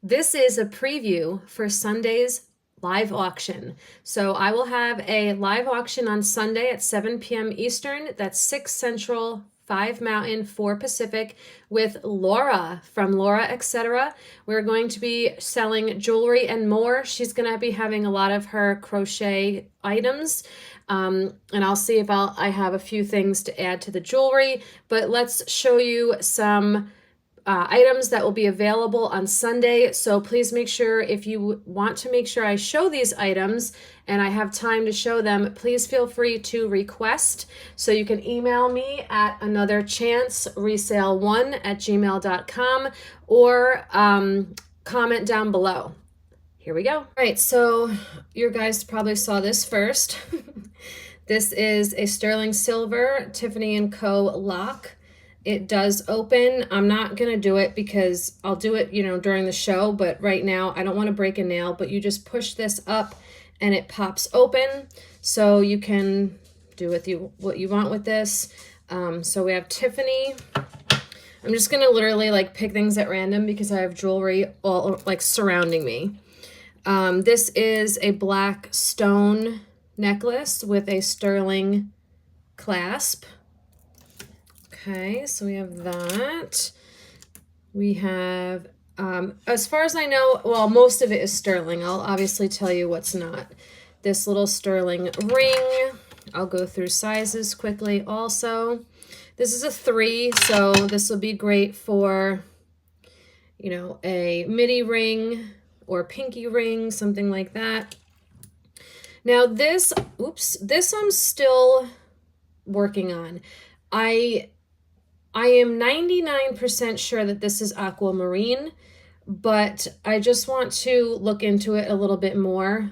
This is a preview for Sunday's live auction. So I will have a live auction on Sunday at 7 p.m. Eastern. That's 6 Central, 5 Mountain, 4 Pacific with Laura from Laura Etc. We're going to be selling jewelry and more. She's going to be having a lot of her crochet items. And I'll see if I have a few things to add to the jewelry, but let's show you some items that will be available on Sunday. So please make sure, if you want to make sure I show these items and I have time to show them, please feel free to request. So you can email me at anotherchanceresale1@gmail.com or comment down below. Here we go. All right, so you guys probably saw this first. This is a sterling silver Tiffany & Co. lock. It does open. I'm not going to do it because I'll do it, during the show. But right now, I don't want to break a nail. But you just push this up and it pops open. So you can do what you want with this. So we have Tiffany. I'm just going to literally pick things at random because I have jewelry all surrounding me. This is a black stone necklace with a sterling clasp. Okay, so we have that. We have, as far as I know, well, most of it is sterling. I'll obviously tell you what's not. This little sterling ring. I'll go through sizes quickly also. This is a 3, so this will be great for, a midi ring or pinky ring, something like that. Now this I'm still working on. I am 99% sure that this is aquamarine, but I just want to look into it a little bit more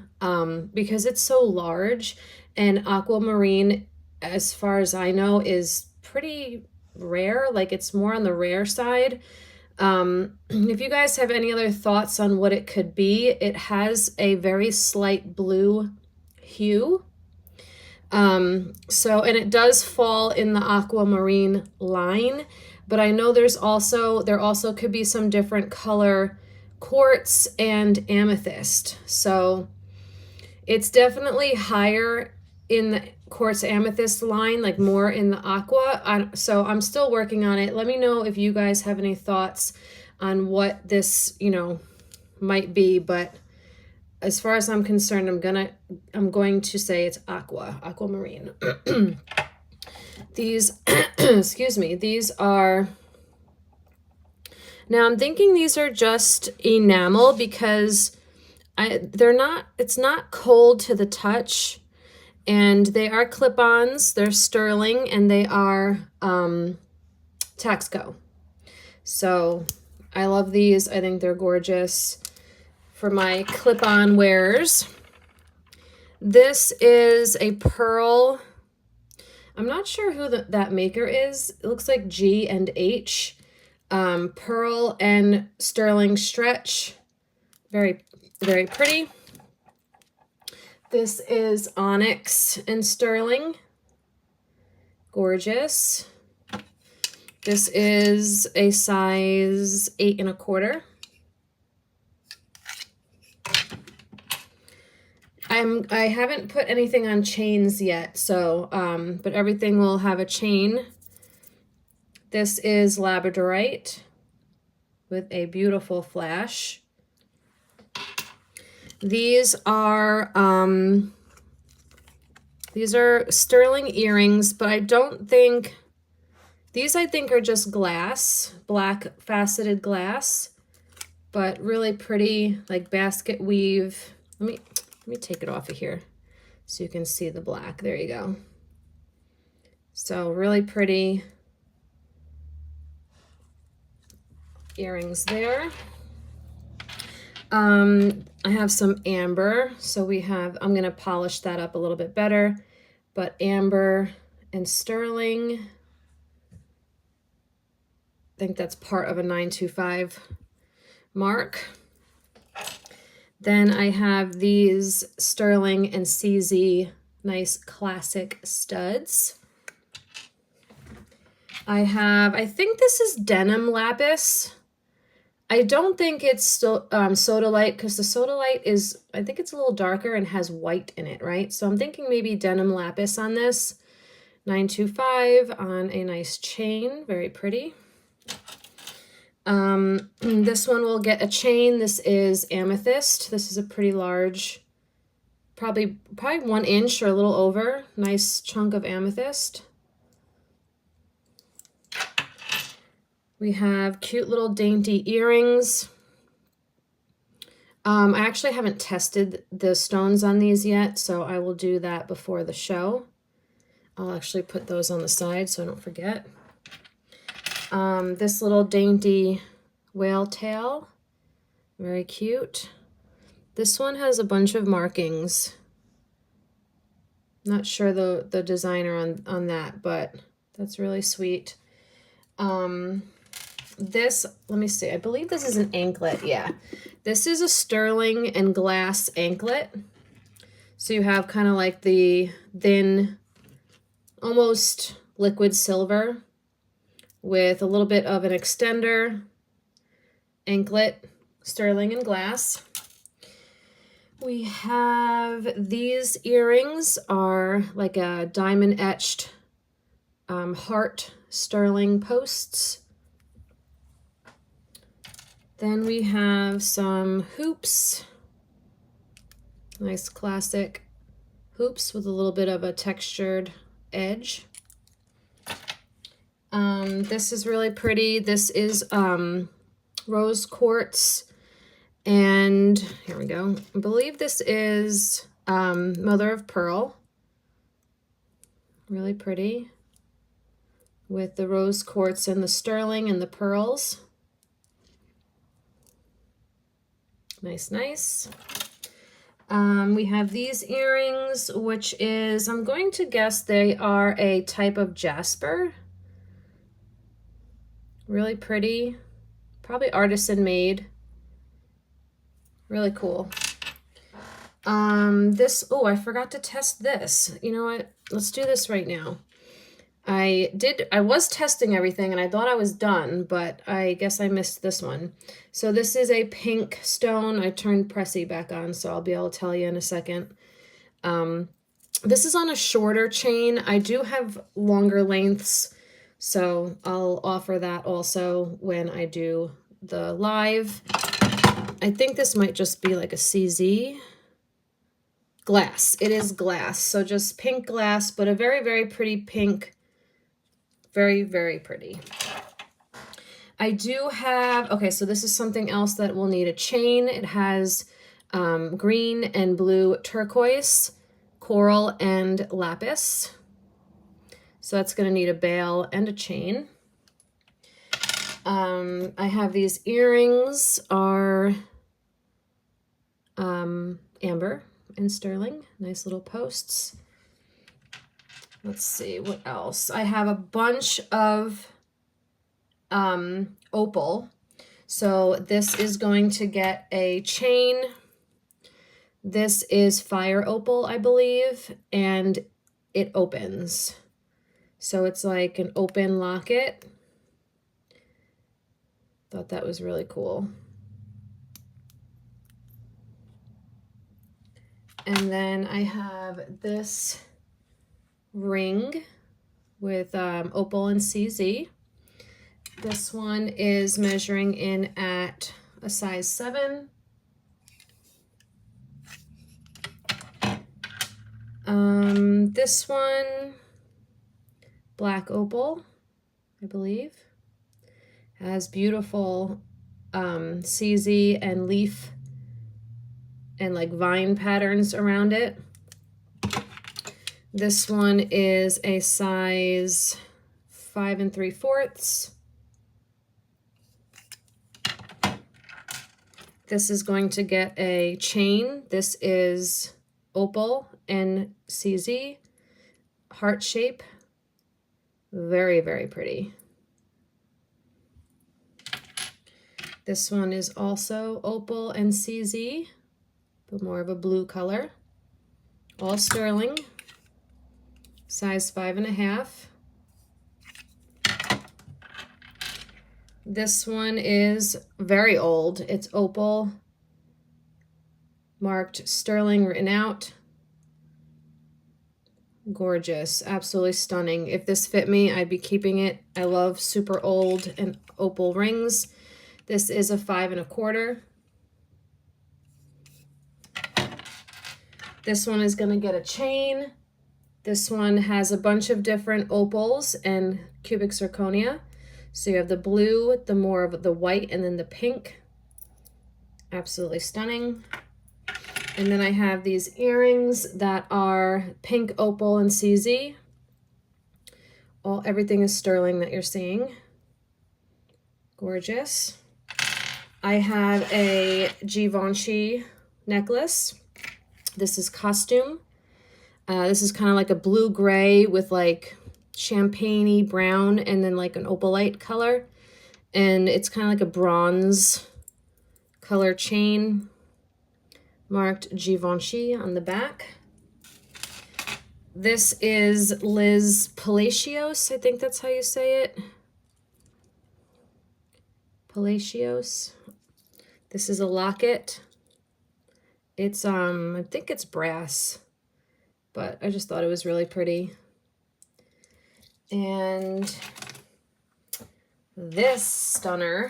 because it's so large, and aquamarine, as far as I know, is pretty rare. It's more on the rare side. If you guys have any other thoughts on what it could be, it has a very slight blue hue. And it does fall in the aquamarine line, but I know there also could be some different color quartz and amethyst. So it's definitely higher in the quartz amethyst line, more in the aqua. So I'm still working on it. Let me know if you guys have any thoughts on what this, might be, but as far as I'm concerned, I'm going to say it's aquamarine. These, excuse me, these are, now I'm thinking these are just enamel because it's not cold to the touch, and they are clip-ons, they're sterling, and they are Taxco. So I love these. I think they're gorgeous for my clip-on wears. This is a pearl. I'm not sure who that maker is. It looks like G&H. Pearl and sterling stretch. Very, very pretty. This is onyx and sterling. Gorgeous. This is a size 8 1/4. I haven't put anything on chains yet, so but everything will have a chain. This is labradorite with a beautiful flash. These are sterling earrings, but I don't think these, I think, are just glass, black faceted glass, but really pretty, basket weave. Let me take it off of here so you can see the black. There you go. So really pretty earrings there. I have some amber. So I'm going to polish that up a little bit better, but amber and sterling. I think that's part of a 925 mark. Then I have these sterling and CZ nice classic studs. I think this is denim lapis. I don't think it's still sodalite, because the sodalite is, I think it's a little darker and has white in it, right? So I'm thinking maybe denim lapis on this. 925 on a nice chain, very pretty. This one will get a chain. This is amethyst. This is a pretty large, probably 1 inch or a little over. Nice chunk of amethyst. We have cute little dainty earrings. I actually haven't tested the stones on these yet, so I will do that before the show. I'll actually put those on the side so I don't forget. This little dainty whale tail, very cute. This one has a bunch of markings. Not sure the designer on that, but that's really sweet. This, let me see, I believe this is an anklet. Yeah, this is a sterling and glass anklet. So you have kind of like the thin, almost liquid silver with a little bit of an extender anklet, sterling and glass. We have these earrings are like a diamond etched heart sterling posts. Then we have some hoops, nice classic hoops with a little bit of a textured edge. This is really pretty. This is rose quartz, and here we go. I believe this is mother of pearl. Really pretty with the rose quartz and the sterling and the pearls. Nice, nice. We have these earrings, which is, I'm going to guess they are a type of jasper. Really pretty. Probably artisan made. Really cool. Oh, I forgot to test this. You know what? Let's do this right now. I was testing everything and I thought I was done, but I guess I missed this one. So this is a pink stone. I turned Pressy back on, so I'll be able to tell you in a second. This is on a shorter chain. I do have longer lengths, so I'll offer that also when I do the live. I think this might just be like a CZ. Glass. It is glass. So just pink glass, but a very, very pretty pink. Very, very pretty. I do have, okay, so this is something else that will need a chain. It has green and blue turquoise, coral, and lapis. So that's going to need a bail and a chain. I have these earrings are amber and sterling. Nice little posts. Let's see, what else? I have a bunch of opal. So this is going to get a chain. This is fire opal, I believe, and it opens. So it's like an open locket. Thought that was really cool. And then I have this ring with opal and CZ. This one is measuring in at a size 7. This one, black opal, I believe, has beautiful CZ and leaf and like vine patterns around it. This one is a size 5 3/4. This is going to get a chain. This is opal and CZ, heart shape. Very, very pretty. This one is also opal and CZ, but more of a blue color. All sterling, size 5 1/2. This one is very old. It's opal, marked sterling written out. Gorgeous, absolutely stunning. If this fit me, I'd be keeping it. I love super old and opal rings. This is a 5 1/4. This one is going to get a chain. This one has a bunch of different opals and cubic zirconia. So you have the blue, the more of the white, and then the pink. Absolutely stunning. And then I have these earrings that are pink opal and CZ. Everything is sterling that you're seeing. Gorgeous. I have a Givenchy necklace. This is costume. This is kind of like a blue-gray with like champagne-y brown and then like an opalite color. And it's kind of like a bronze color chain marked Givenchy on the back. This is Liz Palacios. I think that's how you say it. Palacios. This is a locket. It's, I think it's brass, but I just thought it was really pretty. And this stunner,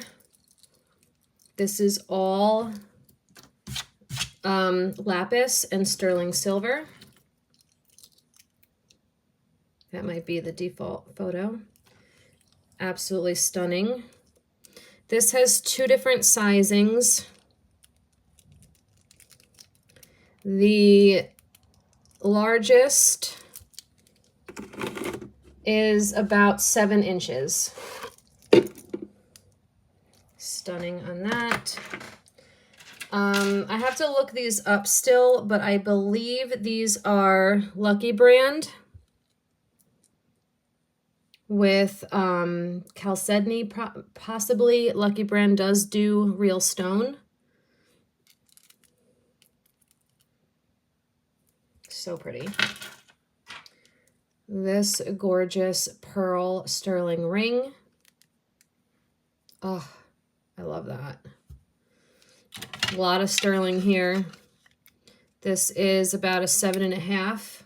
this is all lapis and sterling silver. That might be the default photo. Absolutely stunning. This has 2 different sizings. The largest is about 7 inches. Stunning on that. I have to look these up still, but I believe these are Lucky Brand with chalcedony, possibly. Lucky Brand does do real stone. So pretty. This gorgeous pearl sterling ring. Oh, I love that. A lot of sterling here. This is about a 7 1/2.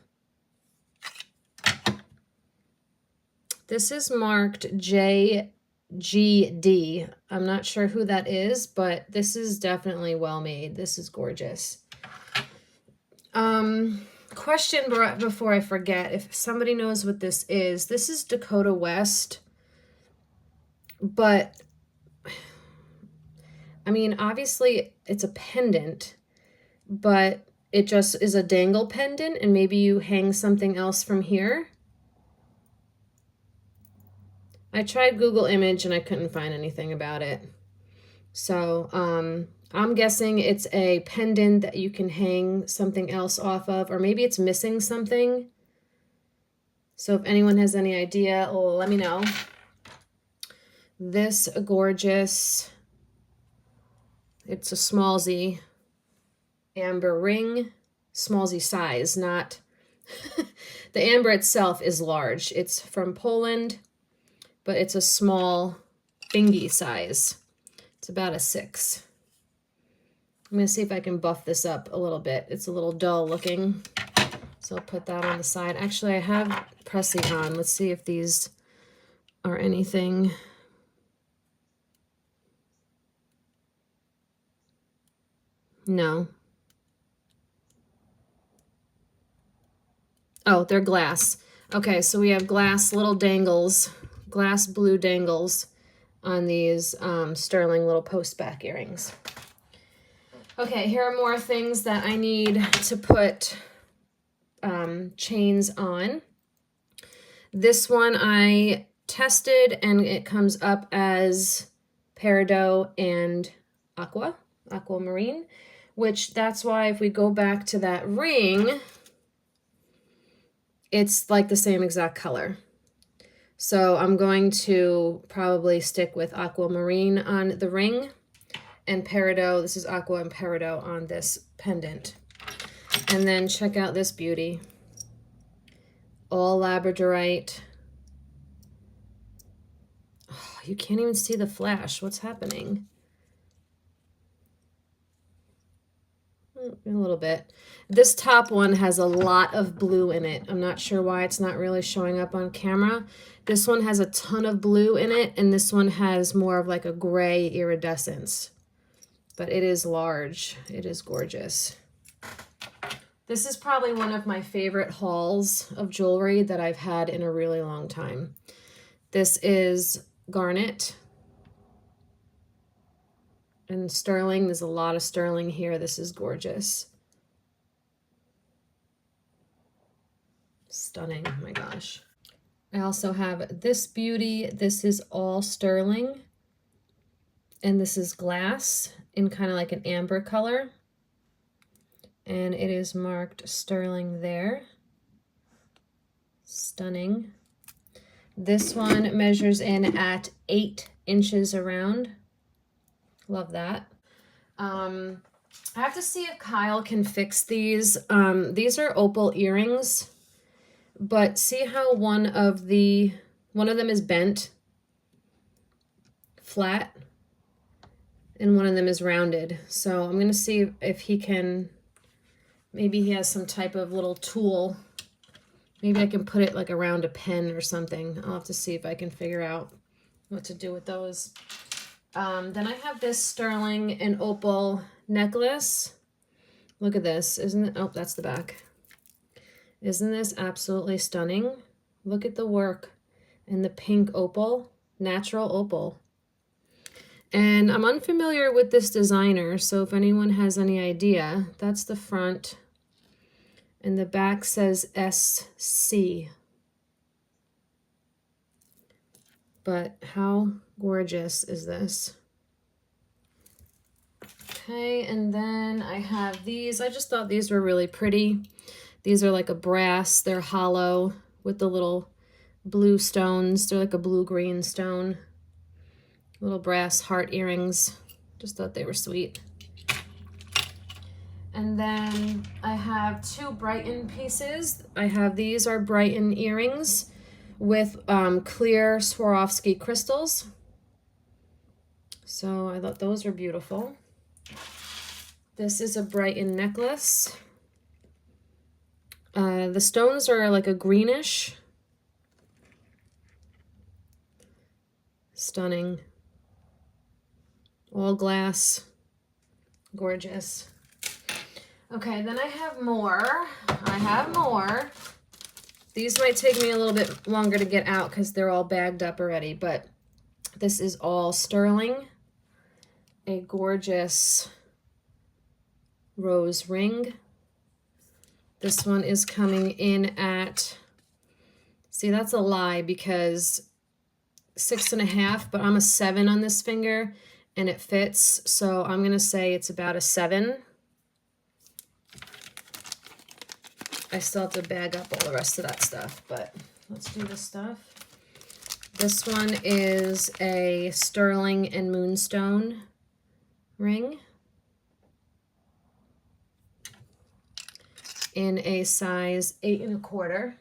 This is marked JGD. I'm not sure who that is, but this is definitely well made. This is gorgeous. Question before I forget, if somebody knows what this is Dakota West, but I mean, obviously it's a pendant, but it just is a dangle pendant, and maybe you hang something else from here. I tried Google Image and I couldn't find anything about it. So, I'm guessing it's a pendant that you can hang something else off of, or maybe it's missing something. So if anyone has any idea, let me know. This gorgeous, it's a small Z amber ring, small Z size, not, the amber itself is large. It's from Poland, but it's a small thingy size. It's about a 6. I'm going to see if I can buff this up a little bit. It's a little dull looking, so I'll put that on the side. Actually, I have pressing on. Let's see if these are anything. No. Oh, they're glass. Okay, so we have glass little dangles, glass blue dangles on these sterling little post back earrings. Okay, here are more things that I need to put chains on. This one I tested and it comes up as peridot and aquamarine, which that's why if we go back to that ring, it's like the same exact color. So I'm going to probably stick with aquamarine on the ring and peridot. This is aqua and peridot on this pendant. And then check out this beauty. All labradorite. Oh, you can't even see the flash. What's happening? A little bit. This top one has a lot of blue in it. I'm not sure why it's not really showing up on camera. This one has a ton of blue in it, and this one has more of like a gray iridescence. But it is large. It is gorgeous. This is probably one of my favorite hauls of jewelry that I've had in a really long time. This is garnet and sterling. There's a lot of sterling here. This is gorgeous. Stunning, oh my gosh. I also have this beauty. This is all sterling. And this is glass in kind of like an amber color. And it is marked sterling there. Stunning. This one measures in at 8 inches around. Love that. I have to see if Kyle can fix these. These are opal earrings, but see how one of them is bent flat and one of them is rounded. So I'm gonna see if he can, maybe he has some type of little tool. Maybe I can put it like around a pen or something. I'll have to see if I can figure out what to do with those. Then I have this sterling and opal necklace. Look at this, isn't it? Oh, that's the back. Isn't this absolutely stunning? Look at the work and the pink opal, natural opal. And I'm unfamiliar with this designer, so if anyone has any idea, that's the front. And the back says SC. But how gorgeous is this? Okay, and then I have these. I just thought these were really pretty. These are like a brass. They're hollow with the little blue stones. They're like a blue-green stone. Little brass heart earrings. Just thought they were sweet. And then I have 2 Brighton pieces. These are Brighton earrings with clear Swarovski crystals. So I thought those were beautiful. This is a Brighton necklace. The stones are like a greenish. Stunning. All glass. Gorgeous. Okay, then I have more. These might take me a little bit longer to get out because they're all bagged up already, but this is all sterling. A gorgeous rose ring. This one is coming in at, see, that's a lie because 6.5, but I'm a 7 on this finger and it fits. So I'm gonna say it's about a 7. I still have to bag up all the rest of that stuff, but let's do this stuff. This one is a sterling and moonstone ring in a size 8.25.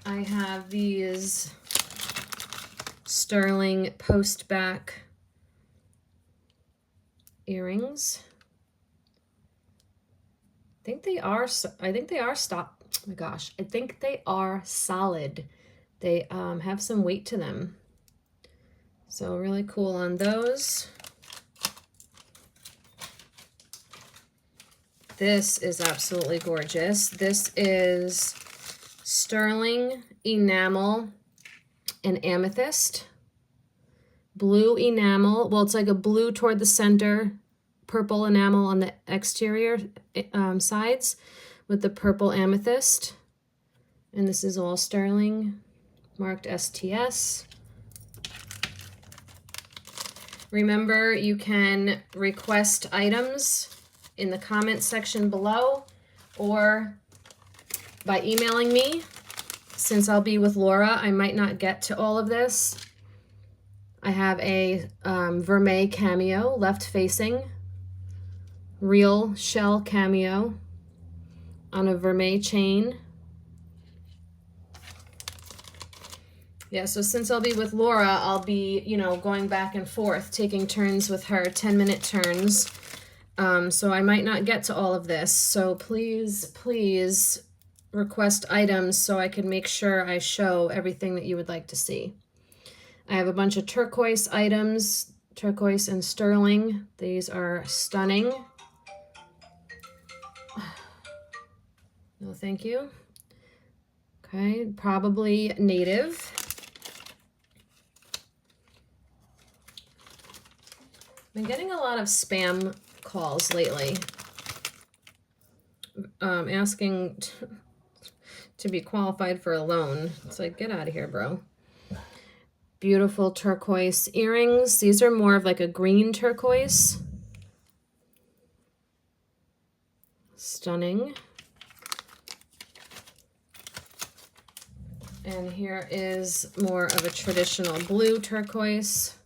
I have these sterling post back earrings. I think they are stop. Oh my gosh, I think they are solid. They have some weight to them. So really cool on those. This is absolutely gorgeous. This is sterling enamel and amethyst. Blue enamel. Well, it's like a blue toward the center, purple enamel on the exterior sides with the purple amethyst. And this is all sterling, marked STS. Remember, you can request items in the comment section below or by emailing me. Since I'll be with Laura, I might not get to all of this. I have a vermeil cameo, left facing, real shell cameo, on a vermeil chain. Yeah, so since I'll be with Laura, I'll be, you know, going back and forth, taking turns with her, 10-minute turns. So I might not get to all of this. So please, please request items so I can make sure I show everything that you would like to see. I have a bunch of turquoise items, turquoise and sterling. These are stunning. No, thank you. Okay, probably native. I've been getting a lot of spam calls lately, asking to be qualified for a loan. It's like, get out of here, bro. Beautiful turquoise earrings. These are more of like a green turquoise. Stunning. And here is more of a traditional blue turquoise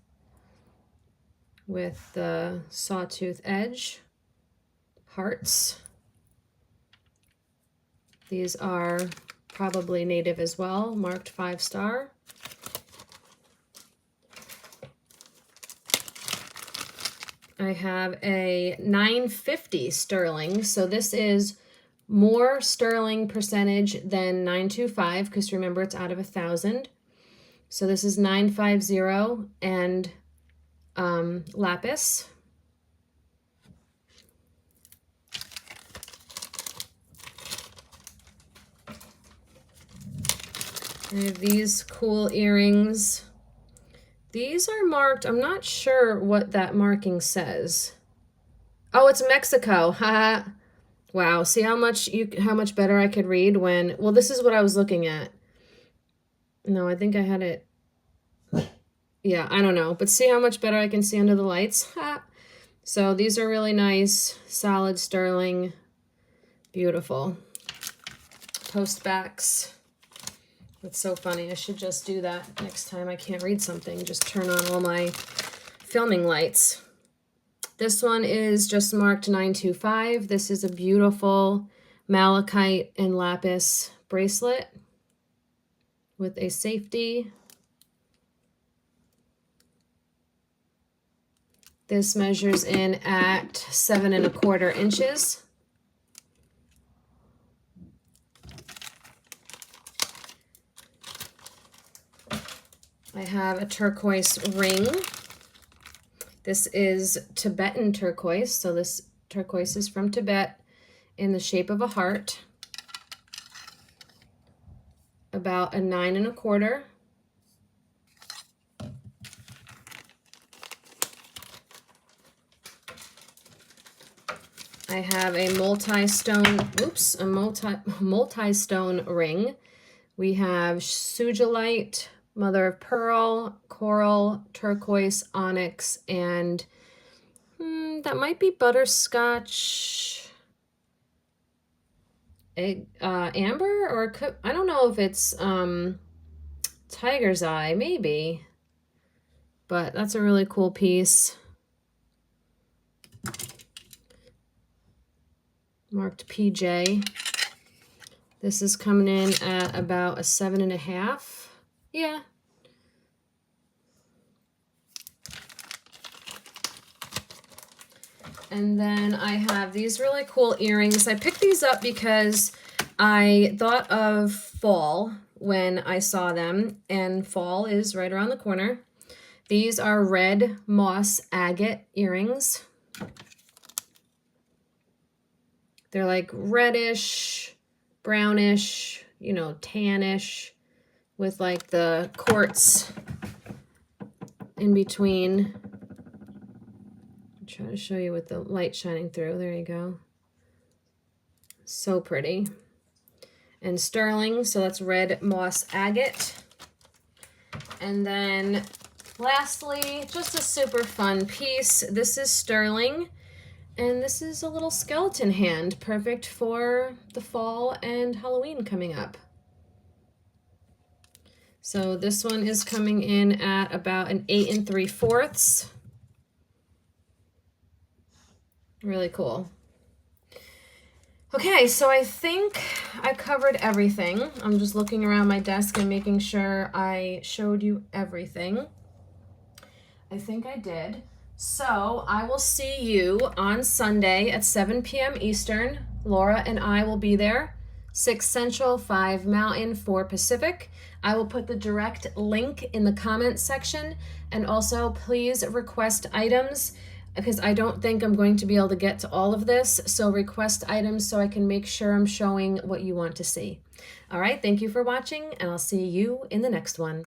with the sawtooth edge. Hearts. These are probably native as well, marked 5-star. I have a 950 sterling. So this is more sterling percentage than 925 because remember it's out of 1,000. So this is 950 and lapis. I have these cool earrings. These are marked, I'm not sure what that marking says. Oh, it's Mexico. Haha. Wow, see how much better I could read when, well, this is what I was looking at. No, I think I had it. Yeah, I don't know, but see how much better I can see under the lights. Ha. So these are really nice, solid sterling, beautiful. Post backs. It's so funny. I should just do that next time I can't read something. Just turn on all my filming lights. This one is just marked 925. This is a beautiful malachite and lapis bracelet with a safety. This measures in at 7 1/4 inches. I have a turquoise ring. This is Tibetan turquoise. So this turquoise is from Tibet in the shape of a heart. About a 9 1/4. I have a multi-stone ring. We have sugilite, mother of pearl, coral, turquoise, onyx, and that might be butterscotch, amber, or I don't know if it's tiger's eye, maybe, but that's a really cool piece. Marked PJ. This is coming in at about a 7 1/2. Yeah. And then I have these really cool earrings. I picked these up because I thought of fall when I saw them, and fall is right around the corner. These are red moss agate earrings. They're like reddish, brownish, you know, tannish, with like the quartz in between. I'll try to show you with the light shining through. There you go. So pretty. And sterling, so that's red moss agate. And then lastly, just a super fun piece. This is sterling. And this is a little skeleton hand, perfect for the fall and Halloween coming up. So this one is coming in at about an 8 3/4. Really cool. Okay, so I think I covered everything. I'm just looking around my desk and making sure I showed you everything. I think I did. So I will see you on Sunday at 7 p.m. Eastern. Laura and I will be there. 6 Central, 5 Mountain, 4 Pacific. I will put the direct link in the comments section. And also, please request items because I don't think I'm going to be able to get to all of this. So request items so I can make sure I'm showing what you want to see. All right, thank you for watching, and I'll see you in the next one.